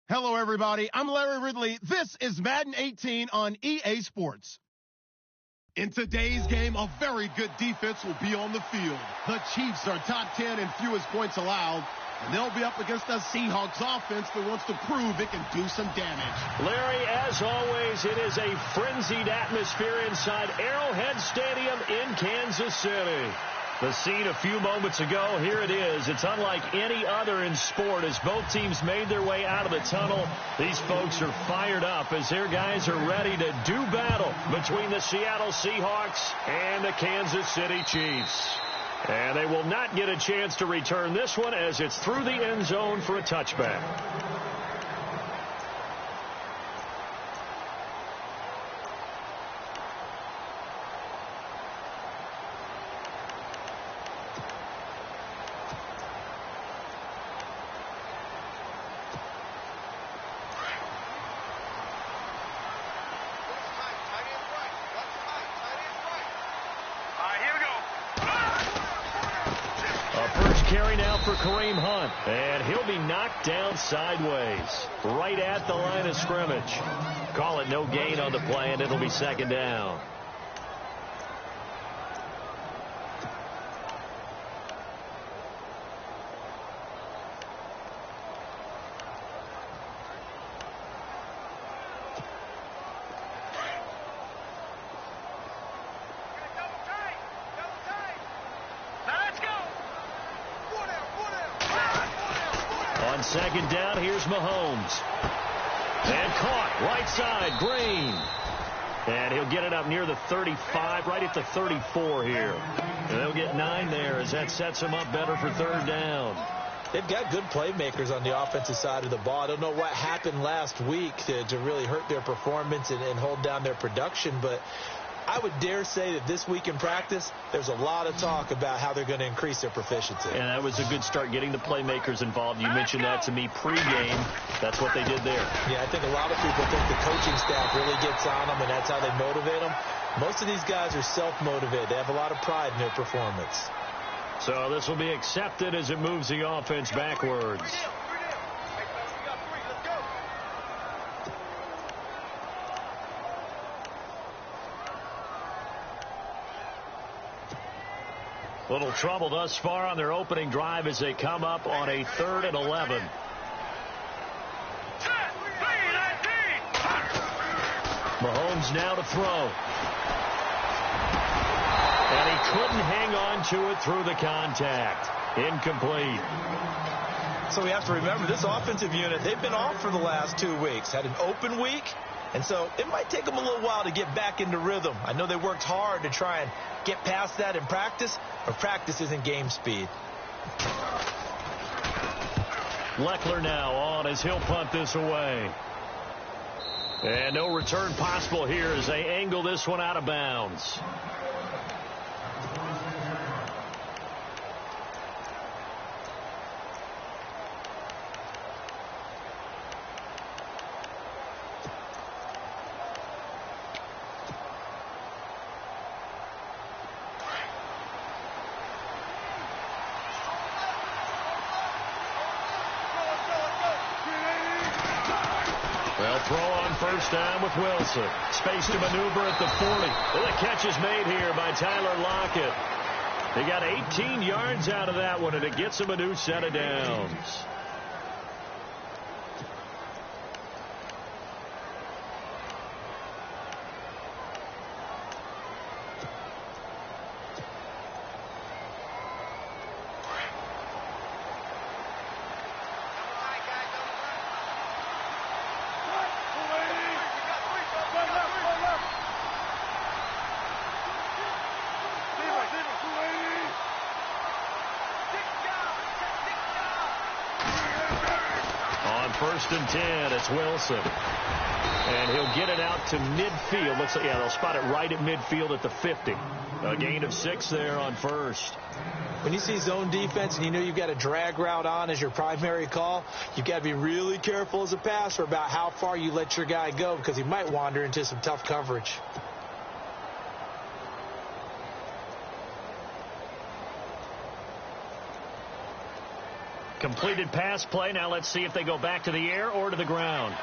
Hello, everybody. I'm Larry Ridley. This is Madden 18 on EA Sports. In today's game, a very good defense will be on the field. The Chiefs are top 10 in fewest points allowed, and they'll be up against a Seahawks offense that wants to prove it can do some damage. Larry, as always, it is a frenzied atmosphere inside Arrowhead Stadium in Kansas City. The scene a few moments ago, here it is. It's unlike any other in sport as both teams made their way out of the tunnel. These folks are fired up as their guys are ready to do battle between the Seattle Seahawks and the Kansas City Chiefs. And they will not get a chance to return this one as it's through the end zone for a touchback. Carry now for Kareem Hunt, and he'll be knocked down sideways right at the line of scrimmage. Call it no gain on the play, and it'll be second down. Second down, here's Mahomes. And caught, right side, Green. And he'll get it up near the 35, right at the 34 here. And they'll get 9 there as that sets him up better for third down. They've got good playmakers on the offensive side of the ball. I don't know what happened last week to really hurt their performance and hold down their production, but I would dare say that this week in practice, there's a lot of talk about how they're going to increase their proficiency. And that was a good start getting the playmakers involved. You mentioned that to me pregame. That's what they did there. Yeah, I think a lot of people think the coaching staff really gets on them, and that's how they motivate them. Most of these guys are self-motivated. They have a lot of pride in their performance. So this will be accepted as it moves the offense backwards. Little trouble thus far on their opening drive as they come up on a 3rd and 11. Mahomes now to throw. And he couldn't hang on to it through the contact. Incomplete. So we have to remember this offensive unit, they've been off for the last 2 weeks. Had an open week. And so it might take them a little while to get back into rhythm. I know they worked hard to try and get past that in practice, but practice isn't game speed. Leckler now on as he'll punt this away. And no return possible here as they angle this one out of bounds. Throw on first down with Wilson. Space to maneuver at the 40. And the catch is made here by Tyler Lockett. They got 18 yards out of that one, and it gets him a new set of downs. First and 10, it's Wilson. And he'll get it out to midfield. Looks like, yeah, they'll spot it right at midfield at the 50. A gain of 6 there on first. When you see zone defense and you know you've got a drag route on as your primary call, you've got to be really careful as a passer about how far you let your guy go because he might wander into some tough coverage. completed pass play. Now let's see if they go back to the air or to the ground.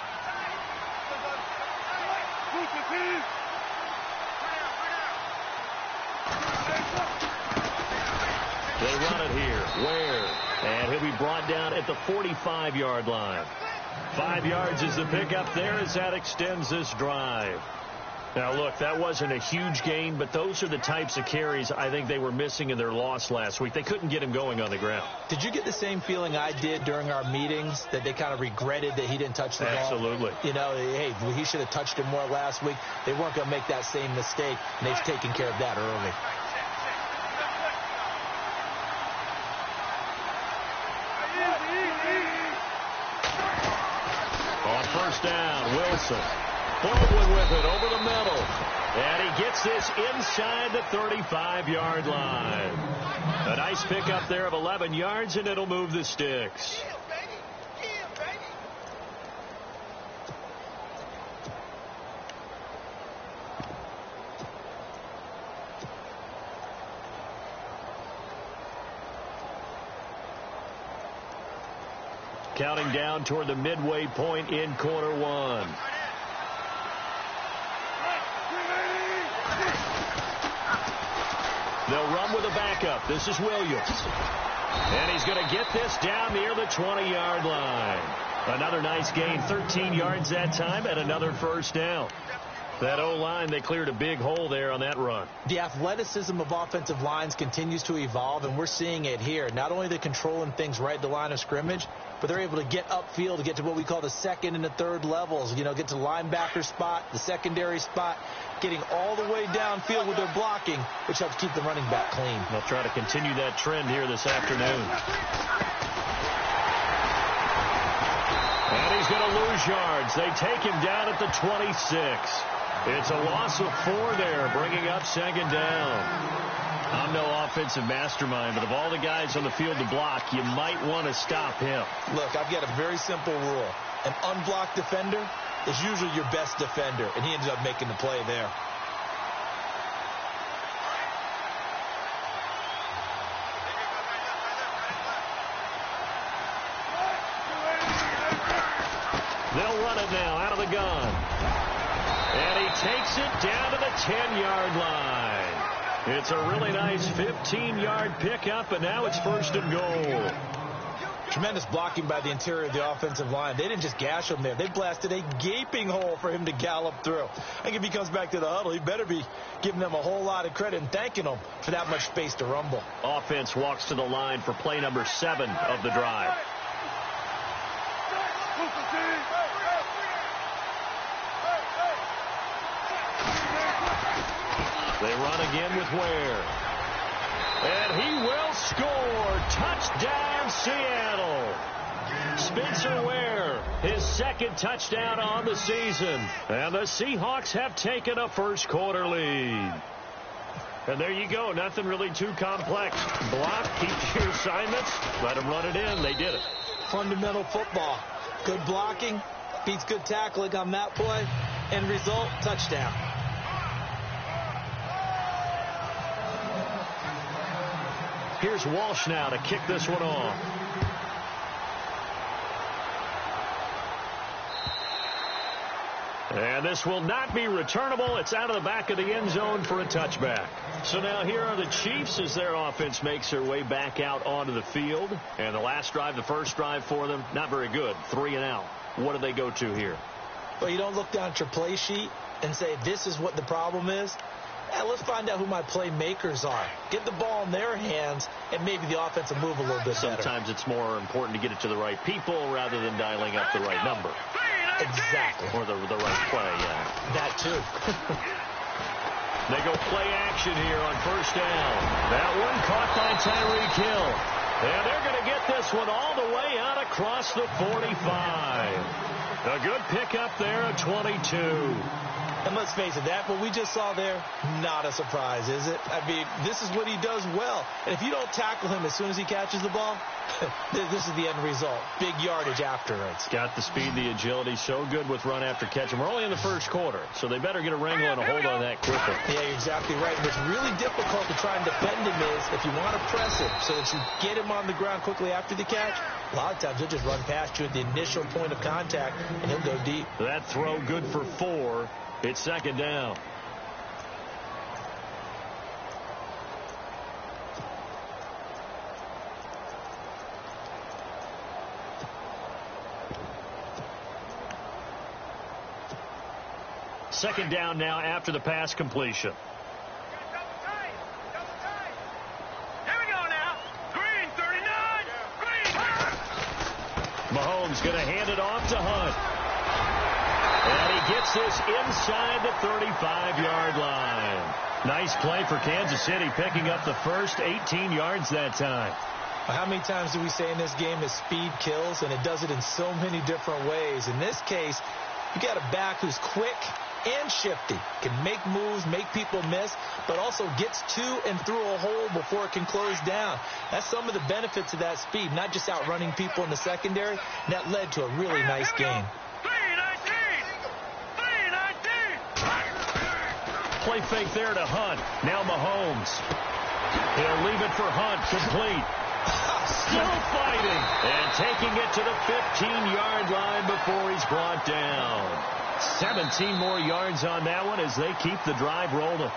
They run it here. Ware. And he'll be brought down at the 45-yard line. 5 yards is the pickup there as that extends this drive. Now, look, that wasn't a huge gain, but those are the types of carries I think they were missing in their loss last week. They couldn't get him going on the ground. Did you get the same feeling I did during our meetings, that they kind of regretted that he didn't touch the ball? Absolutely. You know, hey, he should have touched it more last week. They weren't going to make that same mistake, and they've taken care of that early. On first down, Wilson. Baldwin with it over the middle. And he gets this inside the 35-yard line. A nice pickup there of 11 yards, and it'll move the sticks. Counting down toward the midway point in quarter one. They'll run with a backup. This is Williams. And he's going to get this down near the 20-yard line. Another nice gain, 13 yards that time, and another first down. That O-line, they cleared a big hole there on that run. The athleticism of offensive lines continues to evolve, and we're seeing it here. Not only are they controlling things right at the line of scrimmage, but they're able to get upfield to get to what we call the second and the third levels. You know, get to the linebacker spot, the secondary spot, getting all the way downfield with their blocking, which helps keep the running back clean. They'll try to continue that trend here this afternoon. And he's going to lose yards. They take him down at the 26. It's a loss of 4 there, bringing up second down. I'm no offensive mastermind, but of all the guys on the field to block, you might want to stop him. Look, I've got a very simple rule. An unblocked defender is usually your best defender, and he ended up making the play there. They'll run it now out of the gun. And he takes it down to the 10-yard line. It's a really nice 15-yard pickup, and now it's first and goal. Tremendous blocking by the interior of the offensive line. They didn't just gash him there. They blasted a gaping hole for him to gallop through. I think if he comes back to the huddle, he better be giving them a whole lot of credit and thanking them for that much space to rumble. Offense walks to the line for play number 7 of the drive. They run again with Ware. And he will score. Touchdown, Seattle. Spencer Ware, his second touchdown on the season. And the Seahawks have taken a first-quarter lead. And there you go. Nothing really too complex. Block, keep your assignments, let them run it in. They did it. Fundamental football. Good blocking beats good tackling on that play. End result, touchdown. Here's Walsh now to kick this one off. And this will not be returnable. It's out of the back of the end zone for a touchback. So now here are the Chiefs as their offense makes their way back out onto the field. And the last drive, the first drive for them, not very good. 3 and out. What do they go to here? Well, you don't look down at your play sheet and say, this is what the problem is. Let's find out who my playmakers are. Get the ball in their hands, and maybe the offense will move a little bit better. Sometimes it's more important to get it to the right people rather than dialing up the right number. Exactly. Or the right play, yeah. That too. They go play action here on first down. That one caught by Tyreek Hill. And they're going to get this one all the way out across the 45. A good pickup there at 22. And let's face it, that what we just saw there, not a surprise, is it? I mean, this is what he does well. And if you don't tackle him as soon as he catches the ball, this is the end result. Big yardage after it. It's got the speed, the agility, so good with run after catch. And we're only in the first quarter, so they better get a wrangle and a hold on that quickly. Yeah, you're exactly right. What's really difficult to try and defend him is if you want to press him so that you get him on the ground quickly after the catch, a lot of times he'll just run past you at the initial point of contact, and he'll go deep. That throw good for 4. It's second down. Second down now after the pass completion. Mahomes going to hand it off to Hunt. And he gets this inside the 35-yard line. Nice play for Kansas City, picking up the first 18 yards that time. How many times do we say in this game that speed kills, and it does it in so many different ways? In this case, you got a back who's quick and shifty, can make moves, make people miss, but also gets to and through a hole before it can close down. That's some of the benefits of that speed, not just outrunning people in the secondary. And that led to a really nice game. Play fake there to Hunt. Now Mahomes. He'll leave it for Hunt, complete. Still fighting. And taking it to the 15-yard line before he's brought down. 17 more yards on that one as they keep the drive rolling.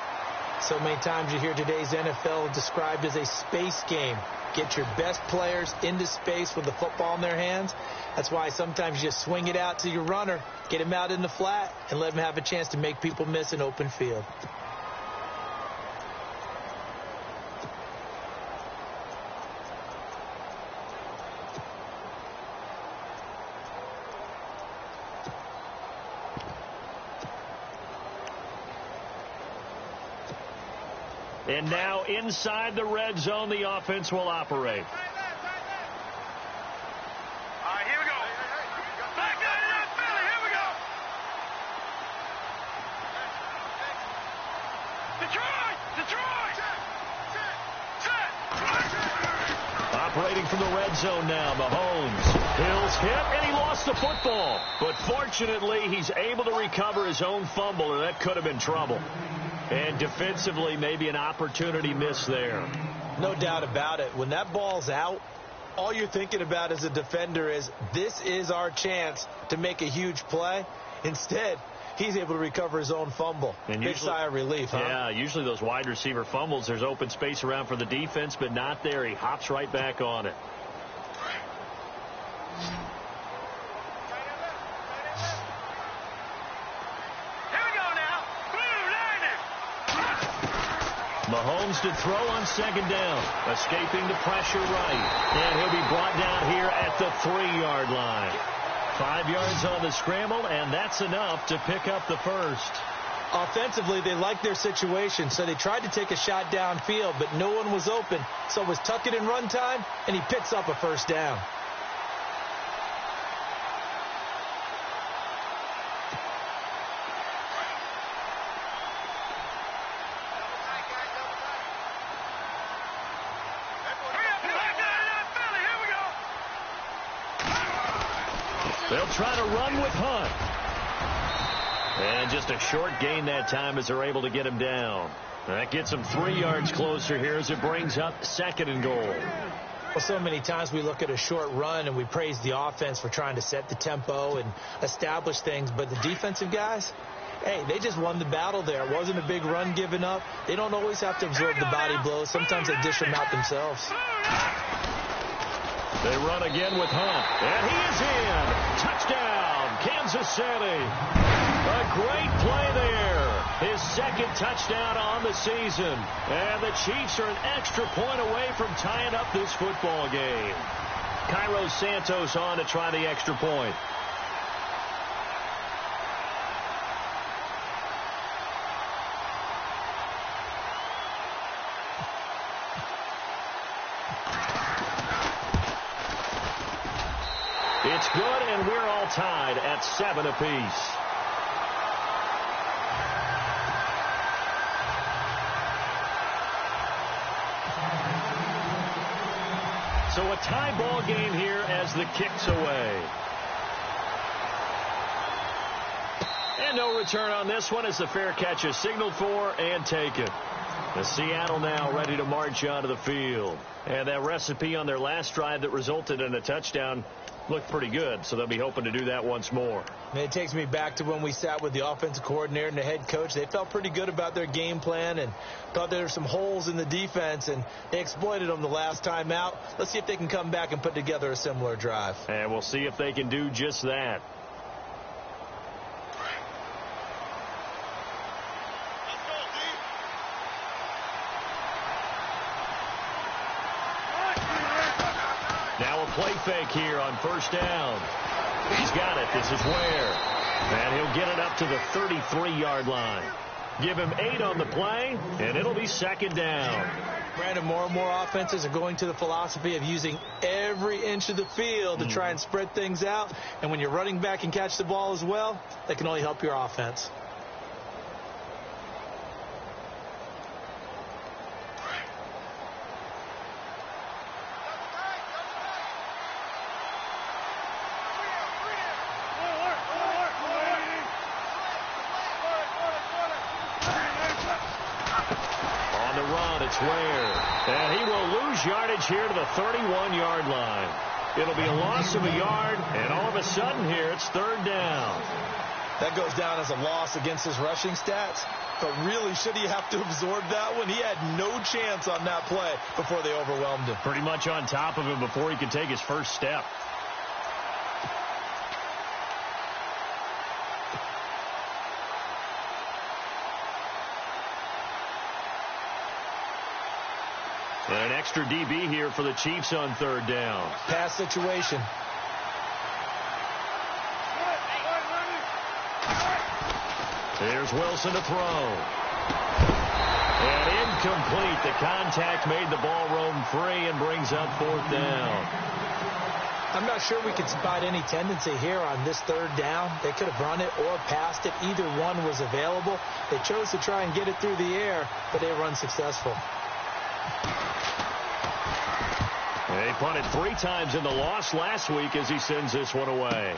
So many times you hear today's NFL described as a space game. Get your best players into space with the football in their hands. That's why sometimes you just swing it out to your runner, get him out in the flat, and let him have a chance to make people miss an open field. And now inside the red zone, the offense will operate. All right, here we go. Back down in Philly, here we go. Detroit! Operating from the red zone now, Mahomes. Hill's hit, and he lost the football. But fortunately, he's able to recover his own fumble, or that could have been trouble. And defensively, maybe an opportunity miss there. No doubt about it. When that ball's out, all you're thinking about as a defender is, this is our chance to make a huge play. Instead, he's able to recover his own fumble. And big sigh of relief, huh? Yeah, usually those wide receiver fumbles, there's open space around for the defense, but not there. He hops right back on it. Mahomes to throw on second down, escaping the pressure right. And he'll be brought down here at the 3-yard line. 5 yards on the scramble, and that's enough to pick up the first. Offensively, they liked their situation, so they tried to take a shot downfield, but no one was open. So it was tuck it in run time, and he picks up a first down. They'll try to run with Hunt. And just a short gain that time as they're able to get him down. That gets him 3 yards closer here as it brings up second and goal. Well, so many times we look at a short run and we praise the offense for trying to set the tempo and establish things. But the defensive guys, hey, they just won the battle there. It wasn't a big run given up. They don't always have to absorb the body blows. Sometimes they dish them out themselves. They run again with Hunt. And he is in. Touchdown, Kansas City. A great play there. His second touchdown on the season. And the Chiefs are an extra point away from tying up this football game. Cairo Santos on to try the extra point. It's good, and we're all tied at 7 apiece. So a tie ball game here as the kick's away. And no return on this one as the fair catch is signaled for and taken. The Seattle now ready to march onto the field. And that recipe on their last drive that resulted in a touchdown looked pretty good, so they'll be hoping to do that once more. It takes me back to when we sat with the offensive coordinator and the head coach. They felt pretty good about their game plan and thought there were some holes in the defense, and they exploited them the last time out. Let's see if they can come back and put together a similar drive. And we'll see if they can do just that. Now a play fake here on first down. He's got it. This is Ware. And he'll get it up to the 33-yard line. Give him 8 on the play, and it'll be second down. Brandon, more and more offenses are going to the philosophy of using every inch of the field to try and spread things out. And when you're running back and catch the ball as well, that can only help your offense. And he will lose yardage here to the 31-yard line. It'll be a loss of a yard, and all of a sudden here it's third down. That goes down as a loss against his rushing stats, but really should he have to absorb that one? He had no chance on that play before they overwhelmed him. Pretty much on top of him before he could take his first step. An extra DB here for the Chiefs on third down. Pass situation. Here's Wilson to throw. And incomplete. The contact made the ball roam free and brings up fourth down. I'm not sure we could spot any tendency here on this third down. They could have run it or passed it. Either one was available. They chose to try and get it through the air, but they were unsuccessful. They punted 3 times in the loss last week as he sends this one away.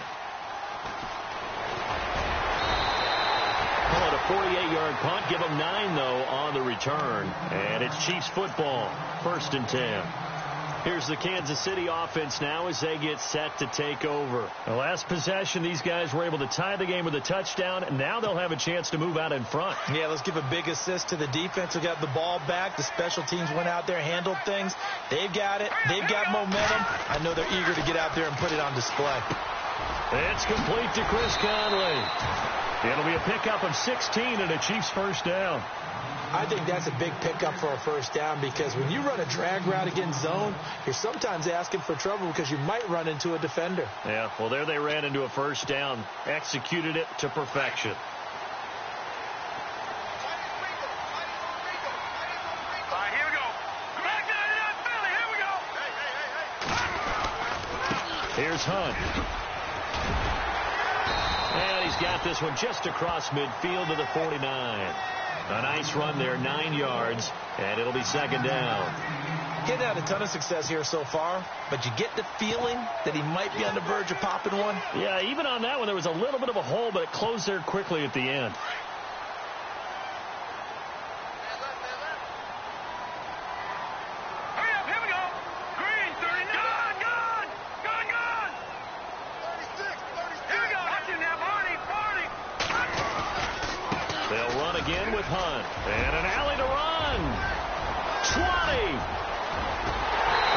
Call it a 48-yard punt. Give them 9, though, on the return. And it's Chiefs football. 1st and 10. Here's the Kansas City offense now as they get set to take over. The last possession, these guys were able to tie the game with a touchdown, and now they'll have a chance to move out in front. Yeah, let's give a big assist to the defense who got the ball back. The special teams went out there, handled things. They've got it. They've got momentum. I know they're eager to get out there and put it on display. It's complete to Chris Conley. It'll be a pickup of 16 and a Chiefs first down. I think that's a big pickup for a first down because when you run a drag route against zone, you're sometimes asking for trouble because you might run into a defender. Yeah, well, there they ran into a first down, executed it to perfection. All right, here we go. Back here we go. Here's Hunt. And he's got this one just across midfield to the 49. A nice run there, 9 yards, and it'll be second down. Getting had a ton of success here so far, but you get the feeling that he might be on the verge of popping one. Yeah, even on that one, there was a little bit of a hole, but it closed there quickly at the end. Hurry up, here we go. Green, 39. Gone. 36. Here we go. Watch him now, Barney. They'll run again with Hunt. And an alley to run. 20.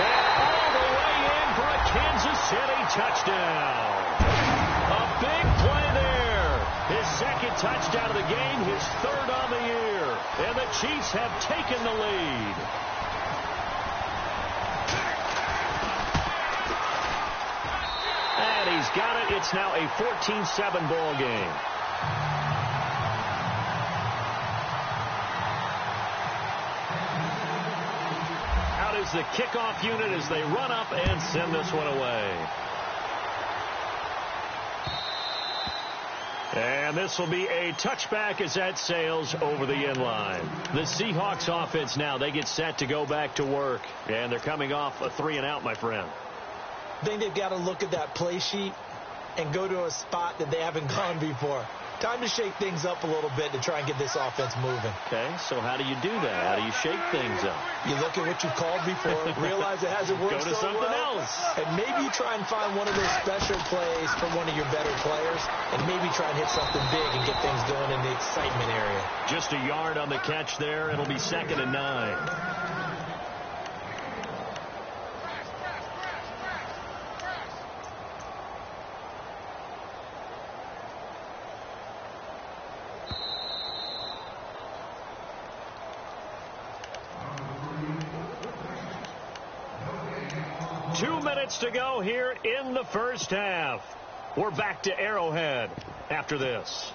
And all the way in for a Kansas City touchdown. A big play there. His second touchdown of the game, his 3rd on the year. And the Chiefs have taken the lead. And he's got it. It's now a 14-7 ball game. Is the kickoff unit as they run up and send this one away. And this will be a touchback as that sails over the inline. The Seahawks offense now, they get set to go back to work. And they're coming off a 3-and-out, my friend. I think they've got to look at that play sheet and go to a spot that they haven't gone before. Time to shake things up a little bit to try and get this offense moving. Okay, so how do you do that? How do you shake things up? You look at what you've called before, realize it hasn't worked Go to so something well, else. and maybe you try and find one of those special plays from one of your better players, and maybe try and hit something big and get things going in the excitement area. Just a yard on the catch there. It'll be 2nd and 9. 2 minutes to go here in the first half. We're back to Arrowhead after this.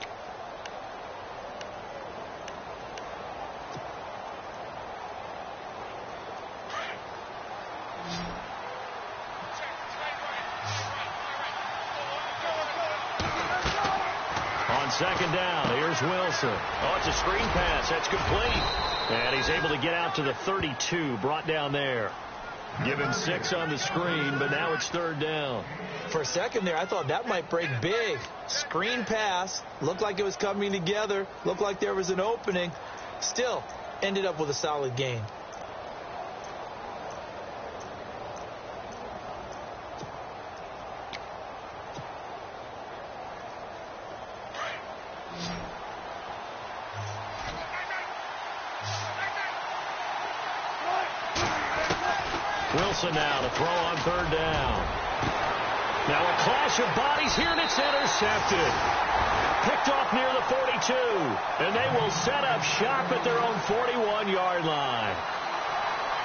On 2nd down, here's Wilson. Oh, it's a screen pass. That's complete. And he's able to get out to the 32, brought down there. Give him 6 on the screen, but now it's 3rd down. For a second there, I thought that might break big. Screen pass. Looked like it was coming together. Looked like there was an opening. Still, ended up with a solid gain. Wilson now to throw on 3rd down. Now a clash of bodies here, and it's intercepted. Picked off near the 42, and they will set up shop at their own 41-yard line.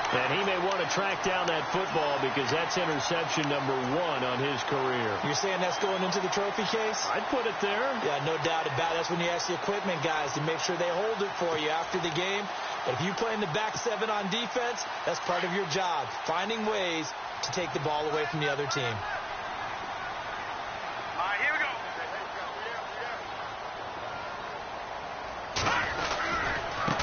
And he may want to track down that football because that's interception number 1 on his career. You're saying that's going into the trophy case? I'd put it there. Yeah, no doubt about it. That's when you ask the equipment guys to make sure they hold it for you after the game. But if you play in the back 7 on defense, that's part of your job, finding ways to take the ball away from the other team. All right, here we go.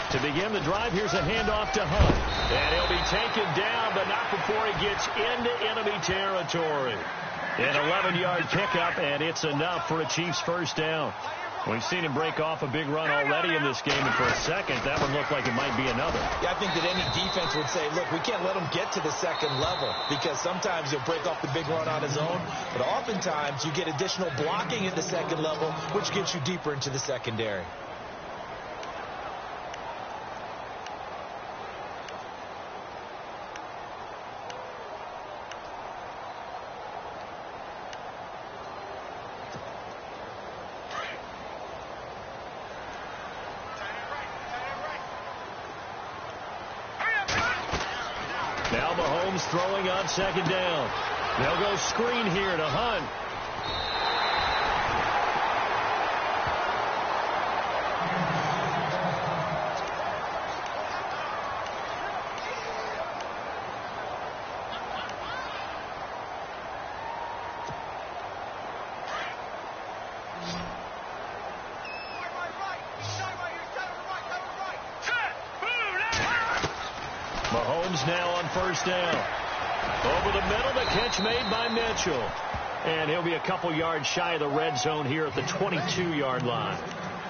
To begin the drive, here's a handoff to Hunt. And he'll be taken down, but not before he gets into enemy territory. An 11-yard pickup, and it's enough for a Chiefs first down. We've seen him break off a big run already in this game, and for a second, that one looked like it might be another. Yeah, I think that any defense would say, look, we can't let him get to the second level because sometimes he'll break off the big run on his own, but oftentimes you get additional blocking at the second level, which gets you deeper into the secondary. Now Mahomes throwing on 2nd down. They'll go screen here to Hunt. Mahomes now on 1st down. Over the middle, the catch made by Mitchell. And he'll be a couple yards shy of the red zone here at the 22-yard line.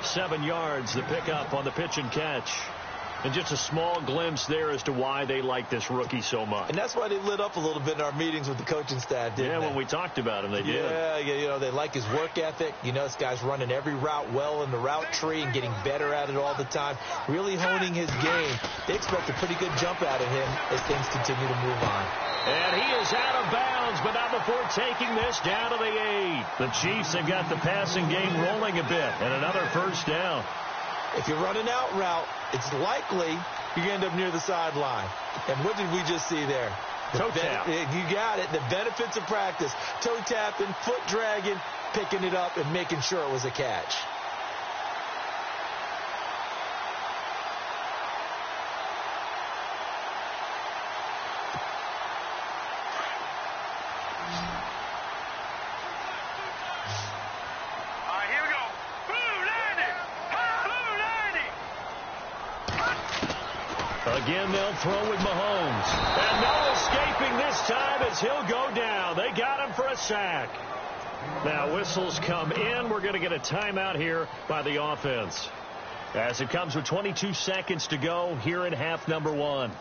7 yards, the pickup on the pitch and catch. And just a small glimpse there as to why they like this rookie so much. And that's why they lit up a little bit in our meetings with the coaching staff, didn't they? When we talked about him, they did. Yeah, you know, they like his work ethic. You know, this guy's running every route well in the route tree and getting better at it all the time, really honing his game. They expect a pretty good jump out of him as things continue to move on. And he is out of bounds, but not before taking this down to the 8. The Chiefs have got the passing game rolling a bit, and another first down. If you're running out route, it's likely you're going to end up near the sideline. And what did we just see there? Toe tap. You got it. The benefits of practice. Toe tapping, foot dragging, picking it up, and making sure it was a catch. All right, here we go. Again, they'll throw with Mahomes. And no escaping this time as he'll go down. They got him for a sack. Now whistles come in. We're going to get a timeout here by the offense, as it comes with 22 seconds to go here in half number one.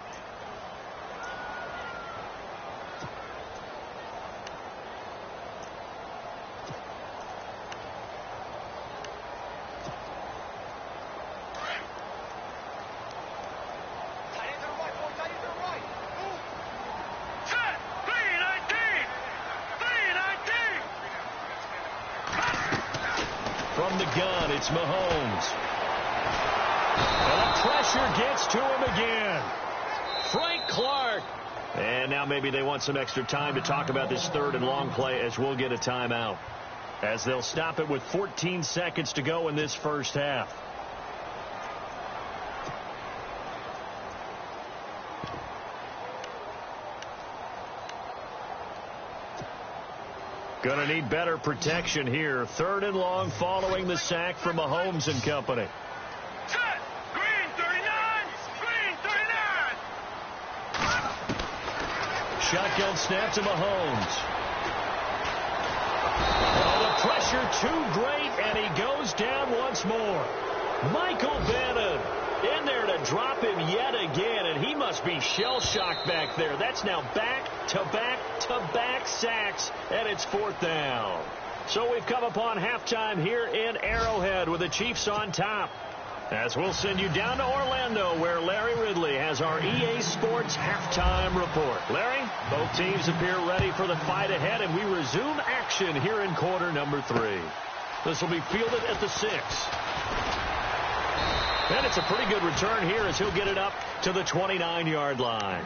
From the gun, it's Mahomes. And the pressure gets to him again. Frank Clark. And now maybe they want some extra time to talk about this third and long play, as we'll get a timeout, as they'll stop it with 14 seconds to go in this first half. Going to need better protection here. Third and long following the sack from Mahomes and company. Set. Green 39. Green 39. Shotgun snap to Mahomes. Oh, the pressure too great, and he goes down once more. Michael Bannon in there to drop him yet again, and he must be shell-shocked back there. That's now back-to-back-to-back sacks, and it's fourth down. So we've come upon halftime here in Arrowhead with the Chiefs on top, as we'll send you down to Orlando, where Larry Ridley has our EA Sports halftime report. Larry, both teams appear ready for the fight ahead, and we resume action here in quarter number 3. This will be fielded at the 6. And it's a pretty good return here, as he'll get it up to the 29-yard line.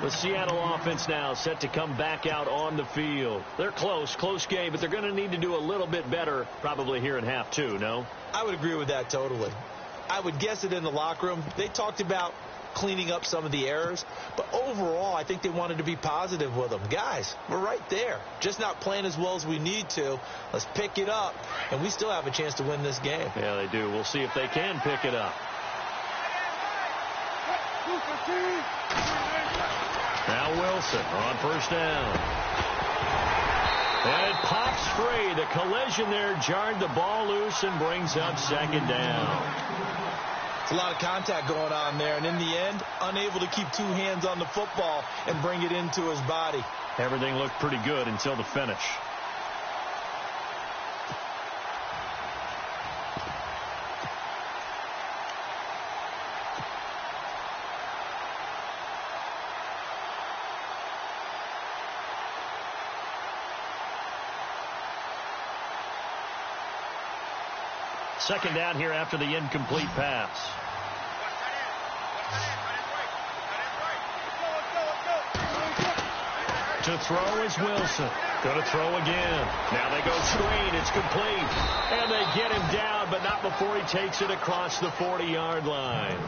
The Seattle offense now set to come back out on the field. They're close game, but they're going to need to do a little bit better probably here in half 2, no? I would agree with that totally. I would guess it in the locker room. They talked about cleaning up some of the errors, but overall I think they wanted to be positive with them. Guys, we're right there, just not playing as well as we need to. Let's pick it up, and we still have a chance to win this game. Yeah, they do. We'll see if they can pick it up. Now Wilson on first down, and it pops free. The collision there jarred the ball loose and brings up second down. A lot of contact going on there, and in the end, unable to keep two hands on the football and bring it into his body. Everything looked pretty good until the finish. Second down here after the incomplete pass. To throw is Wilson. Going to throw again. Now they go screen. It's complete. And they get him down, but not before he takes it across the 40-yard line.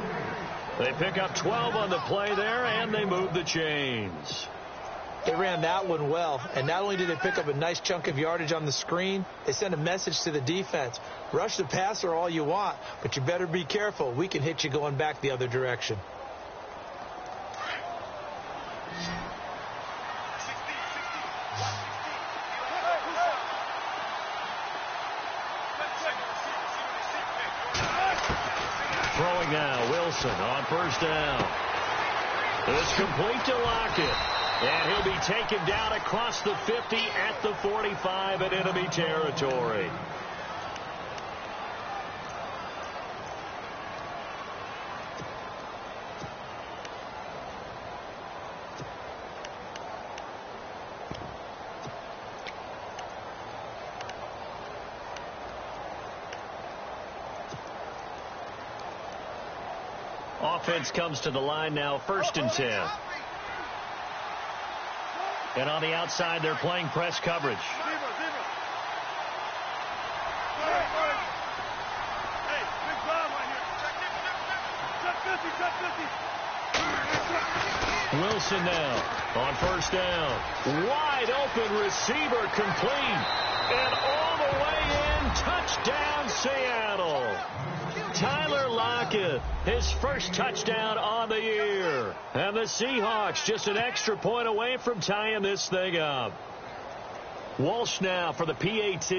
They pick up 12 on the play there, and they move the chains. They ran that one well, and not only did they pick up a nice chunk of yardage on the screen, they sent a message to the defense. Rush the passer all you want, but you better be careful. We can hit you going back the other direction. Throwing now, Wilson on first down. It's complete to Lockett. And he'll be taken down across the 50 at the 45 in enemy territory. Offense comes to the line now, 1st and 10. And on the outside, they're playing press coverage. Wilson now on first down. Wide open receiver complete. And all the way in, touchdown Seattle. Tyler Lockett, his first touchdown on the year. And the Seahawks just an extra point away from tying this thing up. Walsh now for the PAT.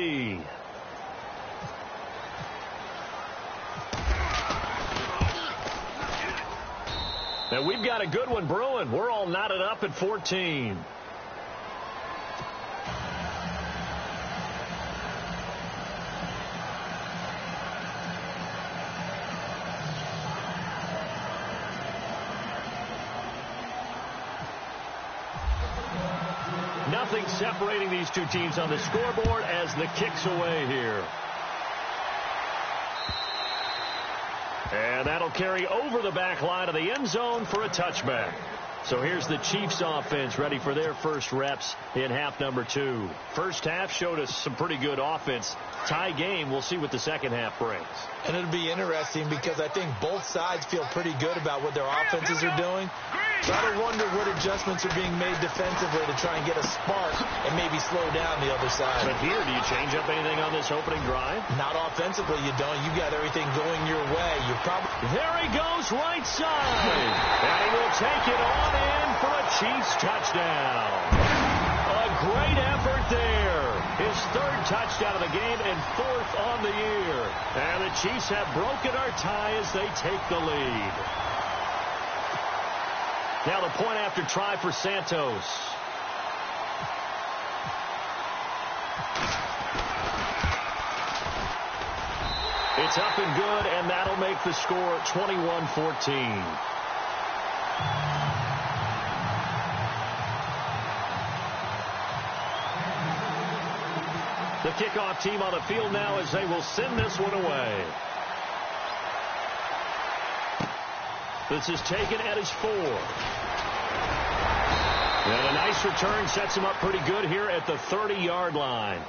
And we've got a good one brewing. We're all knotted up at 14. Nothing separating these two teams on the scoreboard as the kick's away here. And that'll carry over the back line of the end zone for a touchback. So here's the Chiefs offense ready for their first reps in half number 2. First half showed us some pretty good offense. Tie game. We'll see what the second half brings. And it'll be interesting because I think both sides feel pretty good about what their offenses are doing. So I don't wonder what adjustments are being made defensively to try and get a spark and maybe slow down the other side. But here, do you change up anything on this opening drive? Not offensively, you don't. You got everything going your way. You probably... There he goes, right side. And he will take it on in for a Chiefs touchdown. A great effort there. His third touchdown of the game and fourth on the year. And the Chiefs have broken our tie as they take the lead. Now the point after try for Santos. It's up and good, and that'll make the score 21-14. The kickoff team on the field now as they will send this one away. This is taken at his 4. And a nice return sets him up pretty good here at the 30-yard line.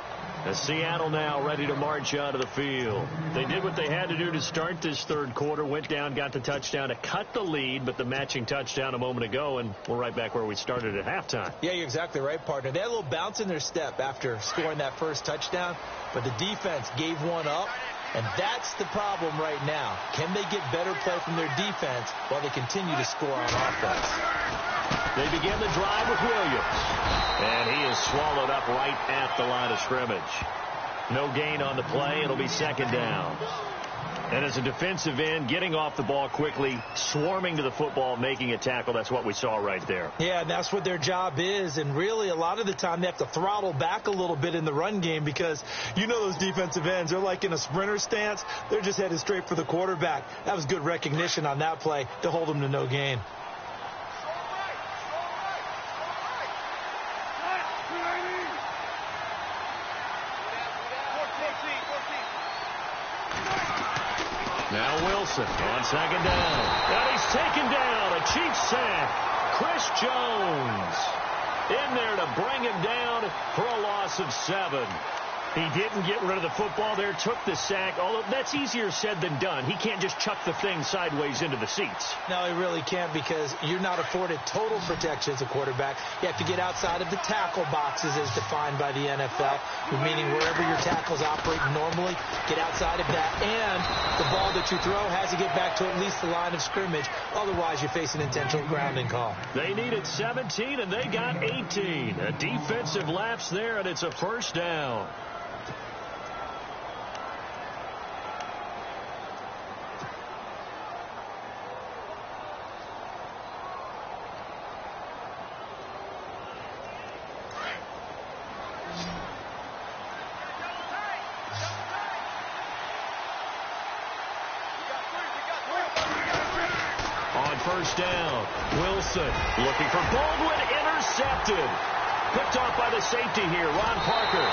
As Seattle now ready to march out of the field. They did what they had to do to start this third quarter. Went down, got the touchdown to cut the lead, but the matching touchdown a moment ago, and we're right back where we started at halftime. Yeah, you're exactly right, partner. They had a little bounce in their step after scoring that first touchdown, but the defense gave one up, and that's the problem right now. Can they get better play from their defense while they continue to score on offense? They begin the drive with Williams. And he is swallowed up right at the line of scrimmage. No gain on the play. It'll be second down. And as a defensive end, getting off the ball quickly, swarming to the football, making a tackle, that's what we saw right there. Yeah, and that's what their job is. And really, a lot of the time, they have to throttle back a little bit in the run game because you know those defensive ends, they're like in a sprinter stance. They're just headed straight for the quarterback. That was good recognition on that play to hold them to no gain. Now Wilson on second down. And he's taken down. A Chiefs sack. Chris Jones in there to bring him down for a loss of 7. He didn't get rid of the football there, took the sack, although that's easier said than done. He can't just chuck the thing sideways into the seats. No, he really can't because you're not afforded total protection as a quarterback. You have to get outside of the tackle boxes as defined by the NFL, meaning wherever your tackles operate normally, get outside of that. And the ball that you throw has to get back to at least the line of scrimmage. Otherwise, you face an intentional grounding call. They needed 17, and they got 18. A defensive lapse there, and it's a first down. First down. Wilson looking for Baldwin. Intercepted. Picked off by the safety here, Ron Parker.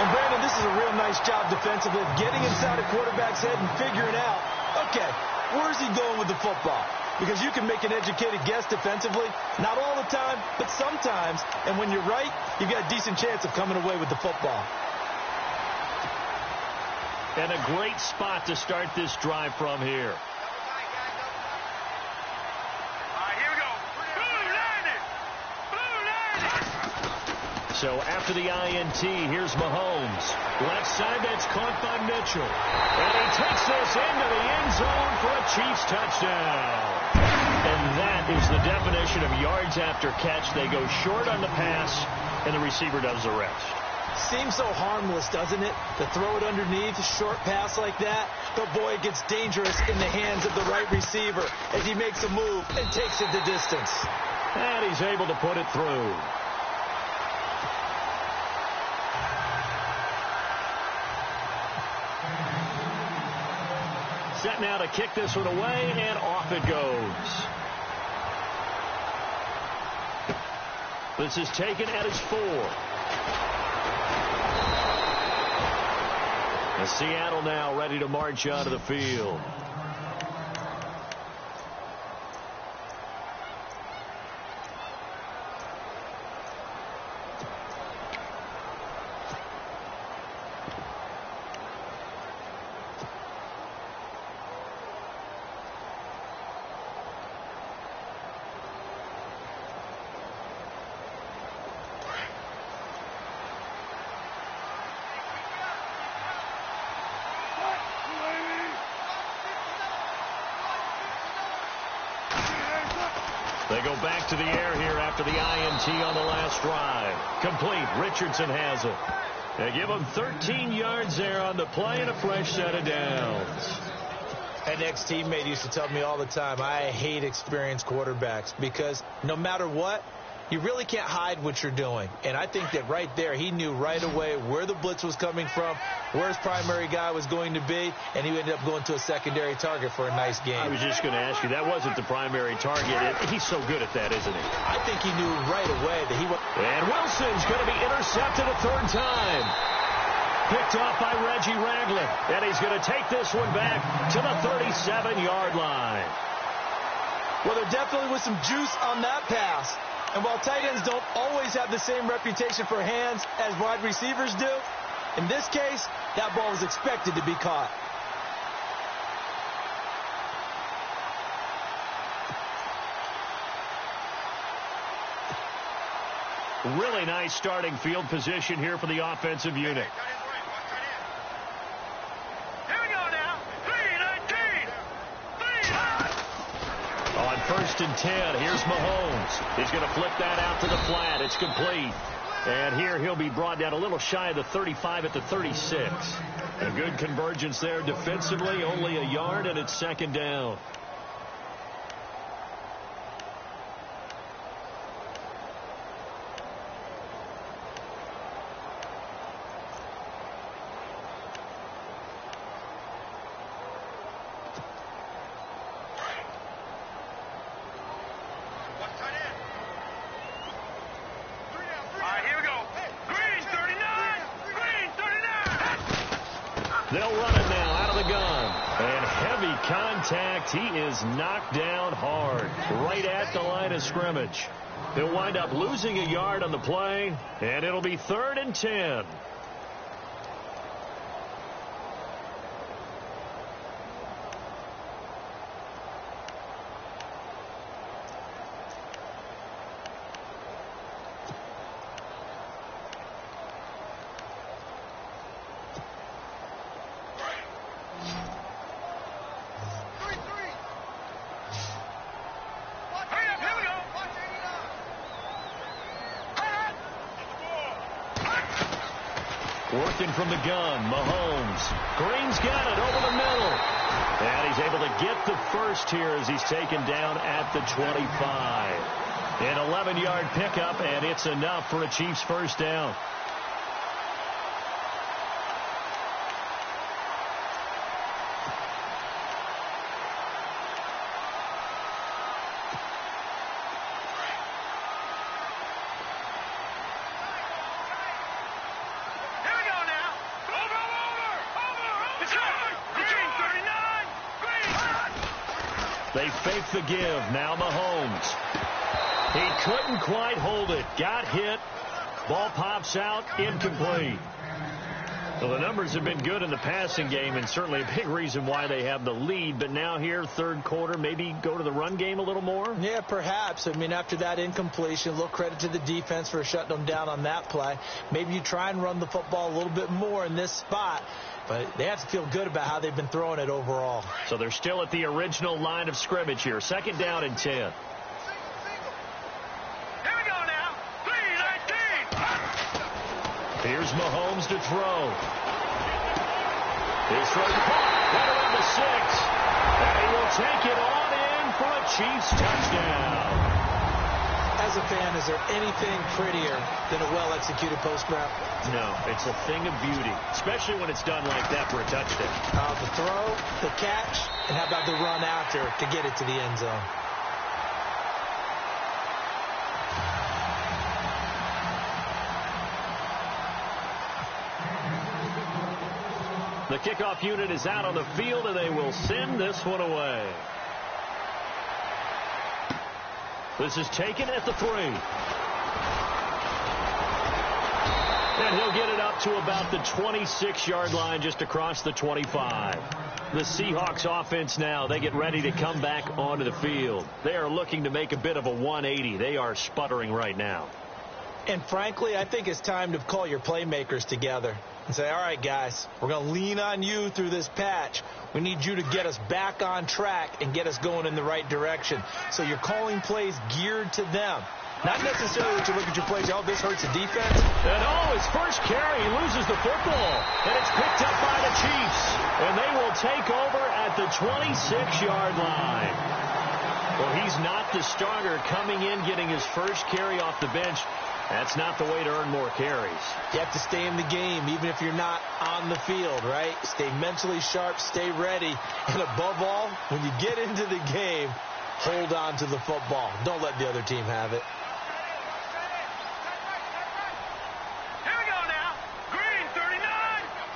And Brandon, this is a real nice job defensively of getting inside a quarterback's head and figuring out, okay, where's he going with the football? Because you can make an educated guess defensively. Not all the time, but sometimes. And when you're right, you've got a decent chance of coming away with the football. And a great spot to start this drive from here. So after the INT, here's Mahomes. Left side, that's caught by Mitchell. And he takes this into the end zone for a Chiefs touchdown. is the definition of yards after catch. They go short on the pass, and the receiver does the rest. Seems so harmless, doesn't it? To throw it underneath, a short pass like that. But boy, it gets dangerous in the hands of the right receiver as he makes a move and takes it the distance. And he's able to put it through. Set now to kick this one away, and off it goes. This is taken at his 4. And Seattle now ready to march onto the field. They go back to the air here after the INT on the last drive. Complete. Richardson has it. They give him 13 yards there on the play and a fresh set of downs. An ex-teammate used to tell me all the time, I hate experienced quarterbacks because no matter what, you really can't hide what you're doing. And I think that right there, he knew right away where the blitz was coming from, where his primary guy was going to be, and he ended up going to a secondary target for a nice game. I was just going to ask you, that wasn't the primary target. He's so good at that, isn't he? I think he knew right away that he was. And Wilson's going to be intercepted a third time. Picked off by Reggie Ragland. And he's going to take this one back to the 37-yard line. Well, there definitely was some juice on that pass. And while tight ends don't always have the same reputation for hands as wide receivers do, in this case, that ball was expected to be caught. Really nice starting field position here for the offensive unit. On 1st and 10, here's Mahomes. He's going to flip that out to the flat. It's complete. And here he'll be brought down a little shy of the 35 at the 36. A good convergence there defensively, only a yard, and it's 2nd down. They'll run it now out of the gun. And heavy contact. He is knocked down hard right at the line of scrimmage. He'll wind up losing a yard on the play, and it'll be 3rd and 10. Working from the gun, Mahomes. Green's got it over the middle. And he's able to get the first here as he's taken down at the 25. An 11-yard pickup, and it's enough for a Chiefs first down. They fake the give. Now Mahomes. He couldn't quite hold it. Got hit. Ball pops out. Incomplete. Well, the numbers have been good in the passing game, and certainly a big reason why they have the lead. But now here, 3rd quarter, maybe go to the run game a little more? Yeah, perhaps. I mean, after that incompletion, a little credit to the defense for shutting them down on that play. Maybe you try and run the football a little bit more in this spot. But they have to feel good about how they've been throwing it overall. So they're still at the original line of scrimmage here. 2nd down and 10. Here's Mahomes to throw. His throw caught right around the 6. And he will take it on in for a Chiefs touchdown. As a fan, is there anything prettier than a well-executed post route? No, it's a thing of beauty, especially when it's done like that for a touchdown. The throw, the catch, and how about the run after to get it to the end zone? The kickoff unit is out on the field, and they will send this one away. This is taken at the 3. And he'll get it up to about the 26-yard line, just across the 25. The Seahawks offense now, they get ready to come back onto the field. They are looking to make a bit of a 180. They are sputtering right now. And frankly, I think it's time to call your playmakers together and say, all right, guys, we're going to lean on you through this patch. We need you to get us back on track and get us going in the right direction. So you're calling plays geared to them. Not necessarily that you look at your plays, oh, this hurts the defense. And his first carry, he loses the football. And it's picked up by the Chiefs. And they will take over at the 26-yard line. Well, he's not the starter coming in, getting his first carry off the bench. That's not the way to earn more carries. You have to stay in the game, even if you're not on the field, right? Stay mentally sharp, stay ready. And above all, when you get into the game, hold on to the football. Don't let the other team have it. Here we go now. Green 39.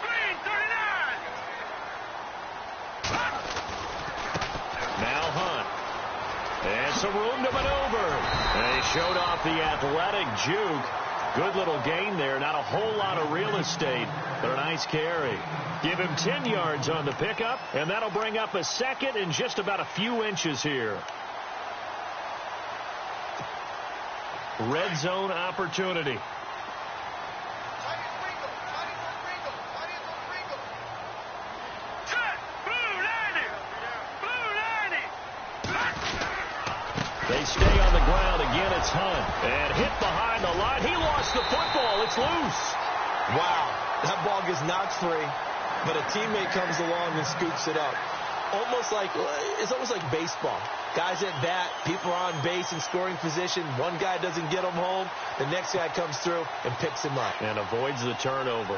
Green 39. Now Hunt. And some room to maneuver. And he showed off the athletic juke. Good little gain there. Not a whole lot of real estate, but a nice carry. Give him 10 yards on the pickup, and that'll bring up a second and just about a few inches here. Red zone opportunity. They stay on the ground. Again, it's Hunt. And hit behind the line. He lost the football. It's loose. Wow. That ball gets knocked free, but a teammate comes along and scoops it up. It's almost like baseball. Guys at bat, people are on base in scoring position. One guy doesn't get him home. The next guy comes through and picks him up. And avoids the turnover.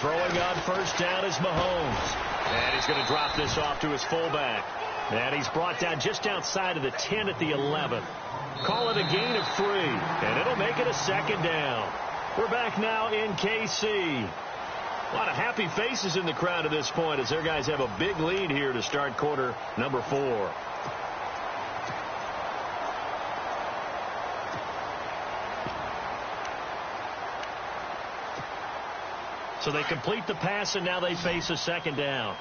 Throwing on first down is Mahomes. And he's going to drop this off to his fullback. And he's brought down just outside of the 10 at the 11. Call it a gain of 3. And it'll make it a second down. We're back now in KC. A lot of happy faces in the crowd at this point as their guys have a big lead here to start quarter number 4. So they complete the pass, and now they face a second down.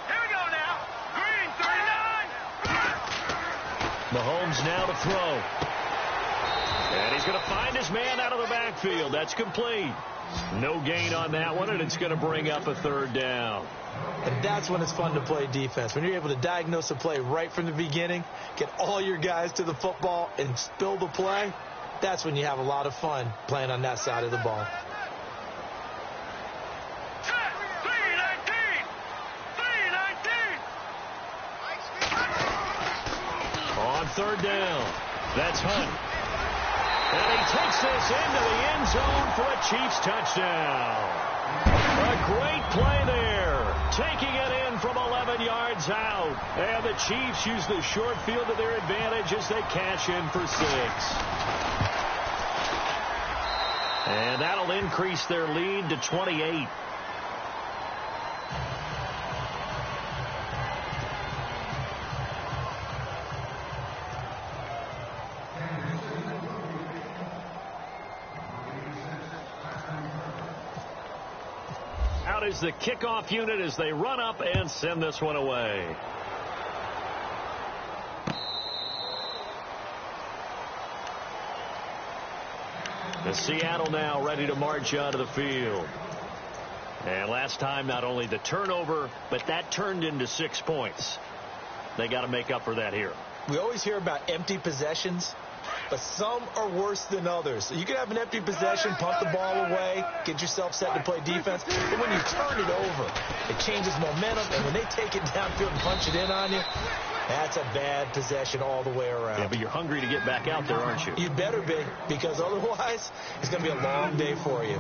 Here we go now. Green 39. Mahomes now to throw. And he's going to find his man out of the backfield. That's complete. No gain on that one, and it's going to bring up a third down. And that's when it's fun to play defense. When you're able to diagnose a play right from the beginning, get all your guys to the football, and spill the play, that's when you have a lot of fun playing on that side of the ball. On third down, that's Hunt. And he takes this into the end zone for a Chiefs touchdown. A great play there. Taking it in from 11 yards out. And the Chiefs use the short field to their advantage as they cash in for 6. And that'll increase their lead to 28. Out is the kickoff unit as they run up and send this one away. The Seattle now ready to march onto the field. And last time, not only the turnover, but that turned into 6 points. They got to make up for that here. We always hear about empty possessions, but some are worse than others. So you can have an empty possession, punt the ball away, get yourself set to play defense. But when you turn it over, it changes momentum. And when they take it downfield and punch it in on you, that's a bad possession all the way around. Yeah, but you're hungry to get back out there, aren't you? You better be, because otherwise it's going to be a long day for you.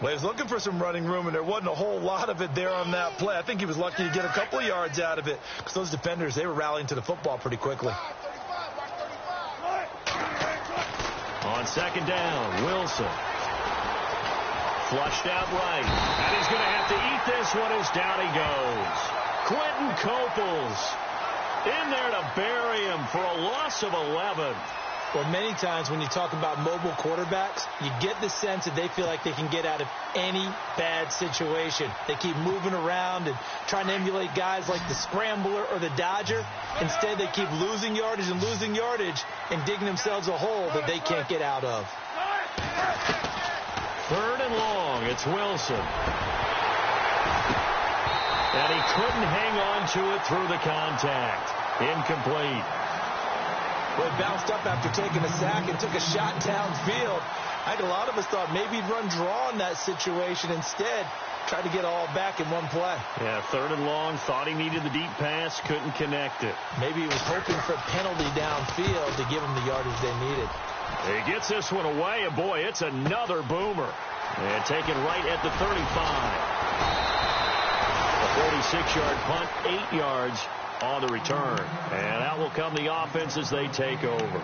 Well, he was looking for some running room, and there wasn't a whole lot of it there on that play. I think he was lucky to get a couple of yards out of it, because those defenders, they were rallying to the football pretty quickly. On second down, Wilson. Flushed out right. And he's going to have to eat this one as down he goes. Quentin Coples in there to bury him for a loss of 11. Well, many times when you talk about mobile quarterbacks, you get the sense that they feel like they can get out of any bad situation. They keep moving around and trying to emulate guys like the scrambler or the dodger. Instead, they keep losing yardage and digging themselves a hole that they can't get out of. Third and long, it's Wilson. And he couldn't hang on to it through the contact. Incomplete. Well, he bounced up after taking a sack and took a shot downfield. I think a lot of us thought maybe he'd run draw in that situation. Instead, tried to get all back in one play. Yeah, third and long, thought he needed the deep pass, couldn't connect it. Maybe he was hoping for a penalty downfield to give him the yardage they needed. He gets this one away, and boy, it's another boomer. And taken right at the 35. A 46-yard punt, 8 yards on the return. And out will come the offense as they take over.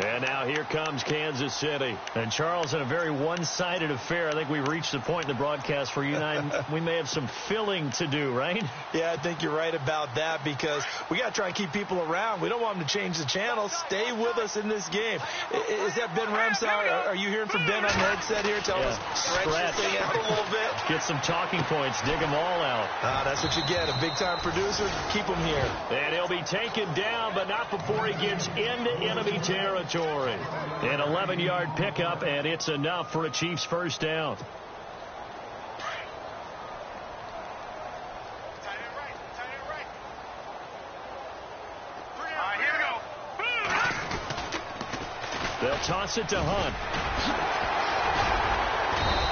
And now here comes Kansas City. And Charles, in a very one-sided affair, I think we've reached the point in the broadcast where you and I, we may have some filling to do, right? Yeah, I think you're right about that, because we got to try and keep people around. We don't want them to change the channel. Stay with us in this game. Is that Ben Rmsl? Are you hearing from Ben on the headset here? Tell us, stretch this thing out a little bit. Get some talking points. Dig them all out. That's what you get. A big-time producer. Keep them here. And he'll be taken down, but not before he gets into enemy territory. An 11-yard pickup, and it's enough for a Chiefs first down. Here we go. They'll toss it to Hunt.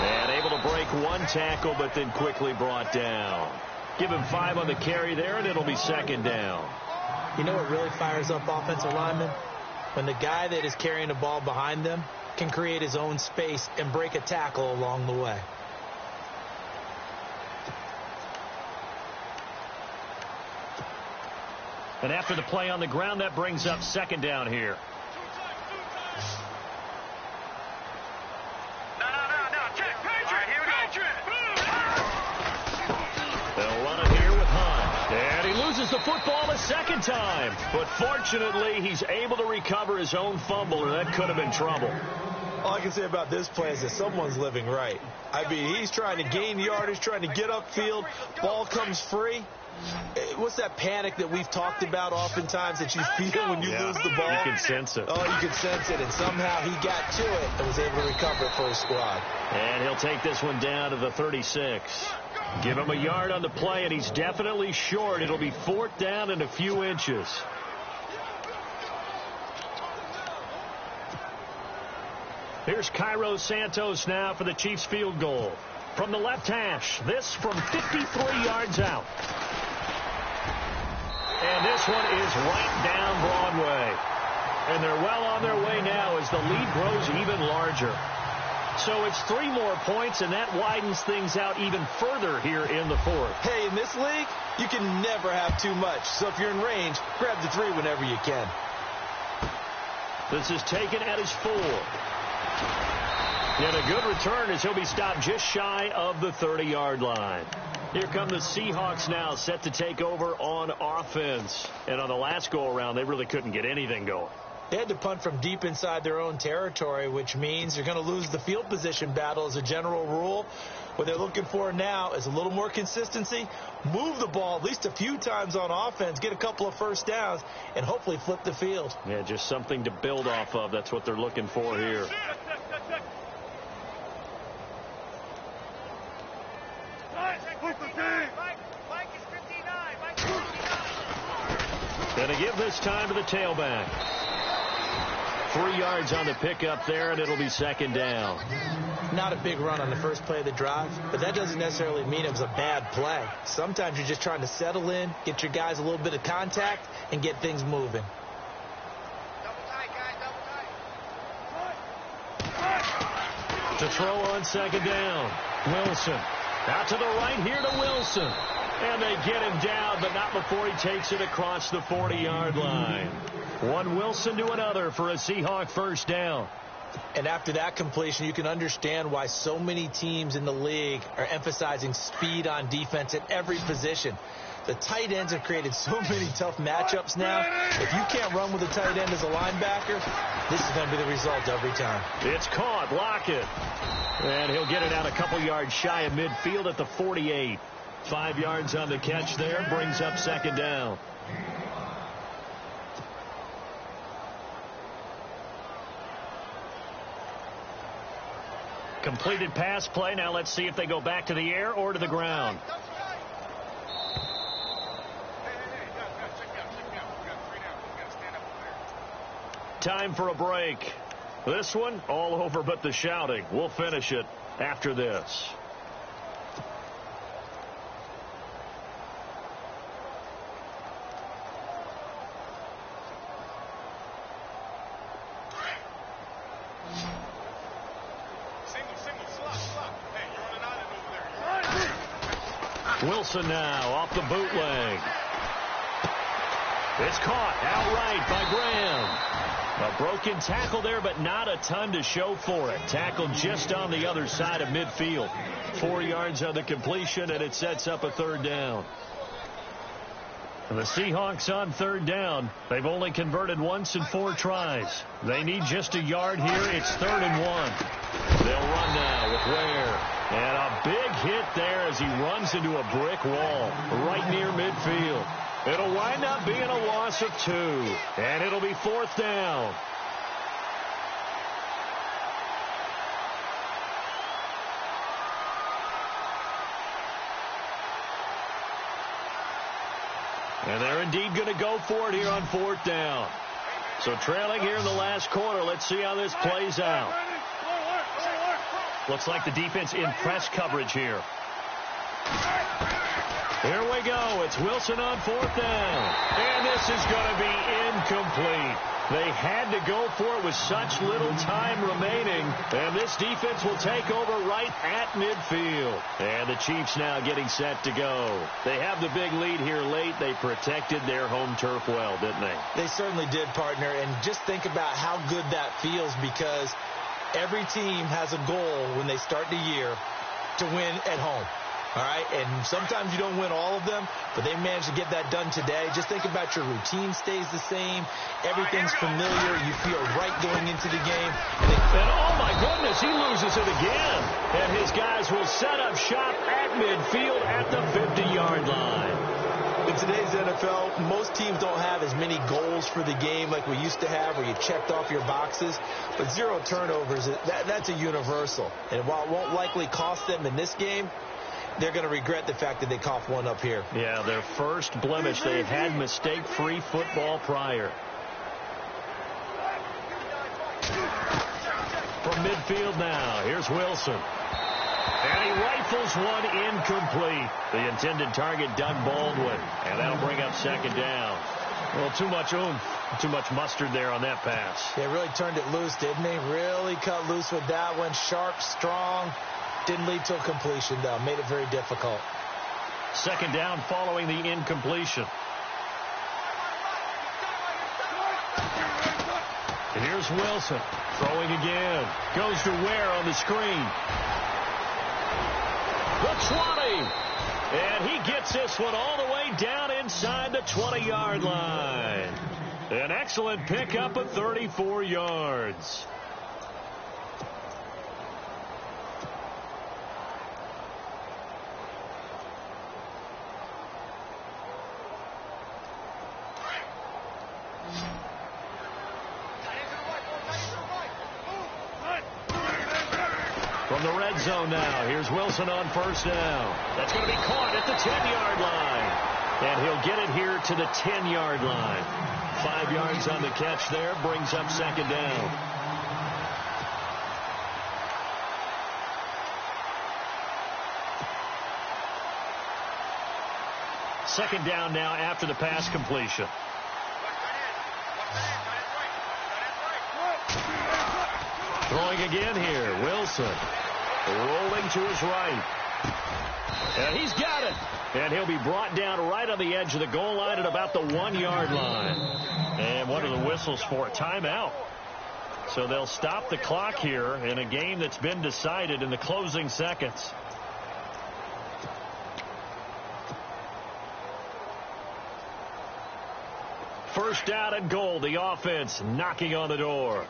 And able to break one tackle, but then quickly brought down. Give him 5 on the carry there, and it'll be second down. You know what really fires up offensive linemen? When the guy that is carrying the ball behind them can create his own space and break a tackle along the way. And after the play on the ground, that brings up second down here. No, check. Patriot, here we go. They'll run it here with Hunt. And he loses the football a second time. But fortunately, he's able to recover his own fumble, or that could have been trouble. All I can say about this play is that someone's living right. I mean, he's trying to gain yardage, trying to get upfield. Ball comes free. What's that panic that we've talked about oftentimes that you feel when you lose the ball? You can sense it. Oh, you can sense it. And somehow he got to it and was able to recover it for his squad. And he'll take this one down to the 36. Give him a yard on the play, and he's definitely short. It'll be fourth down and a few inches. Here's Cairo Santos now for the Chiefs field goal. From the left hash, this from 53 yards out. And this one is right down Broadway. And they're well on their way now as the lead grows even larger. So it's 3 more points, and that widens things out even further here in the fourth. Hey, in this league, you can never have too much. So if you're in range, grab the 3 whenever you can. This is taken at his 4. And a good return as he'll be stopped just shy of the 30-yard line. Here come the Seahawks now, set to take over on offense. And on the last go-around, they really couldn't get anything going. They had to punt from deep inside their own territory, which means you're going to lose the field position battle as a general rule. What they're looking for now is a little more consistency, move the ball at least a few times on offense, get a couple of first downs, and hopefully flip the field. Yeah, just something to build off of. That's what they're looking for here. And to give this time to the tailback. 3 yards on the pickup there, and it'll be second down. Not a big run on the first play of the drive, but that doesn't necessarily mean it was a bad play. Sometimes you're just trying to settle in, get your guys a little bit of contact, and get things moving. To throw on second down. Wilson. Out to the right here to Wilson. And they get him down, but not before he takes it across the 40-yard line. One Wilson to another for a Seahawk first down. And after that completion, you can understand why so many teams in the league are emphasizing speed on defense at every position. The tight ends have created so many tough matchups now. If you can't run with a tight end as a linebacker, this is going to be the result every time. It's caught. Lockett. And he'll get it out a couple yards shy of midfield at the 48. 5 yards on the catch there. Brings up second down. Completed pass play. Now let's see if they go back to the air or to the ground. Time for a break. This one all over but the shouting. We'll finish it after this. Wilson now off the bootleg. It's caught outright by Graham. A broken tackle there, but not a ton to show for it. Tackled just on the other side of midfield. 4 yards on the completion, and it sets up a third down. And the Seahawks on third down. They've only converted once in 4 tries. They need just a yard here. It's 3rd and 1. They'll run now with Ware. And a big hit there as he runs into a brick wall right near midfield. It'll wind up being a loss of 2. And it'll be 4th down. And they're indeed going to go for it here on 4th down. So trailing here in the last quarter. Let's see how this plays out. Looks like the defense in press coverage here. Here we go. It's Wilson on 4th down. And this is going to be incomplete. They had to go for it with such little time remaining. And this defense will take over right at midfield. And the Chiefs now getting set to go. They have the big lead here late. They protected their home turf well, didn't they? They certainly did, partner. And just think about how good that feels, because every team has a goal when they start the year to win at home. All right, and sometimes you don't win all of them, but they managed to get that done today. Just think about your routine stays the same. Everything's familiar. You feel right going into the game. And oh, my goodness, he loses it again. And his guys will set up shop at midfield at the 50-yard line. In today's NFL, most teams don't have as many goals for the game like we used to have, where you checked off your boxes. But 0 turnovers, that's a universal. And while it won't likely cost them in this game, they're going to regret the fact that they coughed one up here. Yeah, their first blemish. They had mistake-free football prior. From midfield now, here's Wilson. And he rifles one incomplete. The intended target, Doug Baldwin. And that'll bring up second down. Well, too much oomph, too much mustard there on that pass. They really turned it loose, didn't they? Really cut loose with that one. Sharp, strong. Didn't lead to a completion, though. Made it very difficult. Second down following the incompletion. And here's Wilson throwing again. Goes to Ware on the screen. The 20. And he gets this one all the way down inside the 20-yard line. An excellent pickup of 34 yards. From the red zone now, here's Wilson on first down. That's going to be caught at the 10-yard line. And he'll get it here to the 10-yard line. 5 yards on the catch there, brings up second down. Second down now after the pass completion. Throwing again here. Wilson rolling to his right. And he's got it. And he'll be brought down right on the edge of the goal line at about the 1-yard line. And what are the whistles for? Timeout. So they'll stop the clock here in a game that's been decided in the closing seconds. First down and goal. The offense knocking on the door.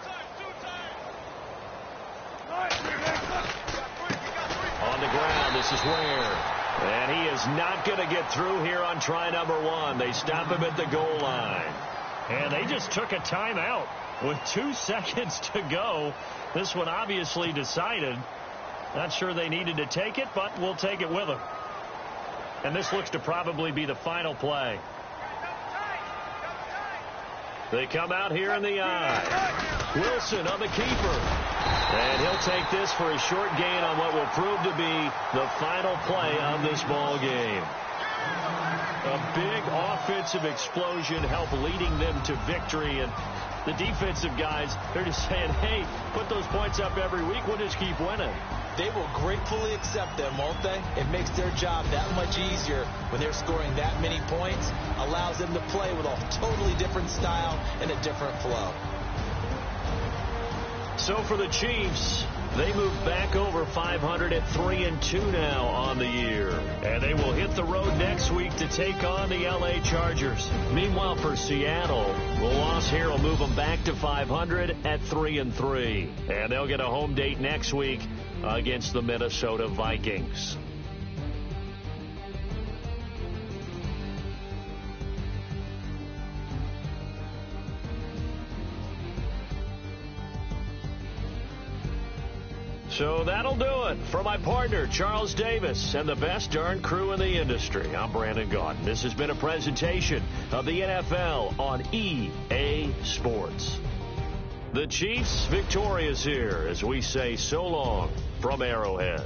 On the ground, this is Ware. And he is not going to get through here on try number 1. They stop him at the goal line. And they just took a timeout with 2 seconds to go. This one obviously decided. Not sure they needed to take it, but we'll take it with them. And this looks to probably be the final play. They come out here in the eye. Wilson on the keeper. And he'll take this for a short gain on what will prove to be the final play of this ball game. A big offensive explosion helped leading them to victory. And the defensive guys, they're just saying, hey, put those points up every week. We'll just keep winning. They will gratefully accept them, won't they? It makes their job that much easier when they're scoring that many points. Allows them to play with a totally different style and a different flow. So for the Chiefs, they move back over 500 at 3-2 now on the year. And they will hit the road next week to take on the LA Chargers. Meanwhile, for Seattle, the loss here will move them back to 500 at 3-3. And they'll get a home date next week against the Minnesota Vikings. So that'll do it. For my partner, Charles Davis, and the best darn crew in the industry, I'm Brandon Gaudin. This has been a presentation of the NFL on EA Sports. The Chiefs victorious here as we say so long from Arrowhead.